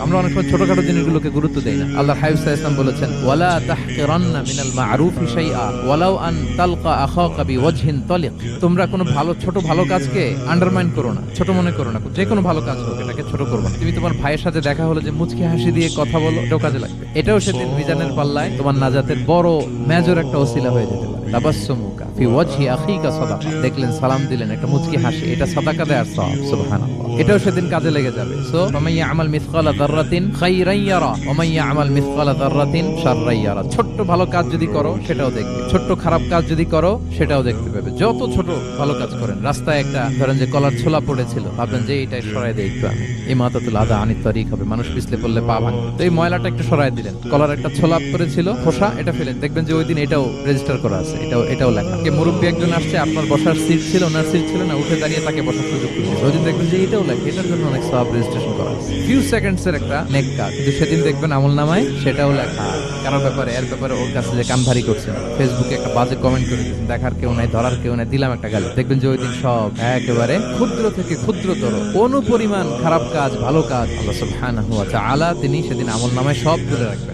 আমরা অনেক সময় ছোটখাটো জিনিসগুলোকে গুরুত্ব দেই না। আল্লাহর হাবিব সাল্লাল্লাহু আলাইহি ওয়াসাল্লাম বলেছেন, ওয়ালা তাহকিরান্না মিনাল মা'রুফি শাইআ ওয়ালাউ আন তালকা আখাকা বিওয়াজহিন তালিক। তোমরা কোনো ছোট ভালো কাজকে আন্ডারমাইন করো না, ছোট মনে করো না। যে কোনো ভালো কাজ হোক, এটাকে ছোট করবে না। তুমি তোমার ভাইয়ের সাথে দেখা হলো যে মুচকি হাসি দিয়ে কথা বলো, এটাও কাজে লাগবে। এটাও সেদিন মিজানের পাল্লায় তোমার নাজাতের বড় মেজর একটা ওসিলা হয়ে যেতে পারে। তাবাসসুমুকা ফি ওয়াজহি আখিকা সাদাকা। দেখলেন, সালাম দিলেন, একটা মুচকি হাসি, এটা সাদাকা দেওয়ার সওয়াব। সুবহানাল্লাহ। এটাও সেদিন কাজে লেগে যাবে। সো ফামান ইয়ামাল মিসকালা যাররাতিন খাইরান ইয়ারা ওয়া মান ইয়ামাল মিসকালা যাররাতিন শাররান ইয়ারা। ছোট্ট ভালো কাজ যদি করো সেটাও দেখবে, ছোট্ট খারাপ কাজ যদি করো সেটাও দেখতে পাবে। যত ছোট ভালো কাজ করেন, রাস্তায় একটা ধরেন যে কলার ছোলা পড়েছিল, ভাবলেন যে এইটা সরাই দেই একটু, আমি ইমাতাতুল আযা আনিত তারিক হবে, মানুষ পিছলে পড়লে পা ভাঙবে, তো এই ময়লাটা একটু সরাই দিলেন। কলার একটা ছোলা পড়েছিল, খোসা, এটা ফেলেন, দেখবেন যে ওই দিন এটাও রেজিস্টার করা আছে, এটাও লেখা। কে মুরব্বী একজন আসছে, আপনার বসার সিট ছিল, ওনার সিট ছিল না, উঠে দাঁড়িয়ে তাকে বসার সুযোগ করে দিয়েছে, ওই দিন দেখবেন যে এটাও লেখা, এটার জন্য অনেক সওয়াব রেজিস্ট্রেশন করা আছে। ফিউ সেকেন্ডস এর একটা নেক কাজ, কিন্তু সেদিন দেখবেন আমলনামায় সেটাও লেখা। কারোর ব্যাপারে, এর ব্যাপারে ওর কাছে যে কান ভারী করছেন, ফেসবুকে একটা বাজে কমেন্ট করে দিয়েছেন, দেখার কেউ নাই, ধরার কেউ নাই, দিলাম একটা গালি, দেখবেন যে ওই দিন সব একেবারে ক্ষুদ্র থেকে ক্ষুদ্রতর অনুপরিমাণ খারাপ কাজ, ভালো কাজ আল্লাহ সুবহানাহু ওয়া তাআলা তিনি সেদিন আমলনামায় সব তুলে রাখবেন।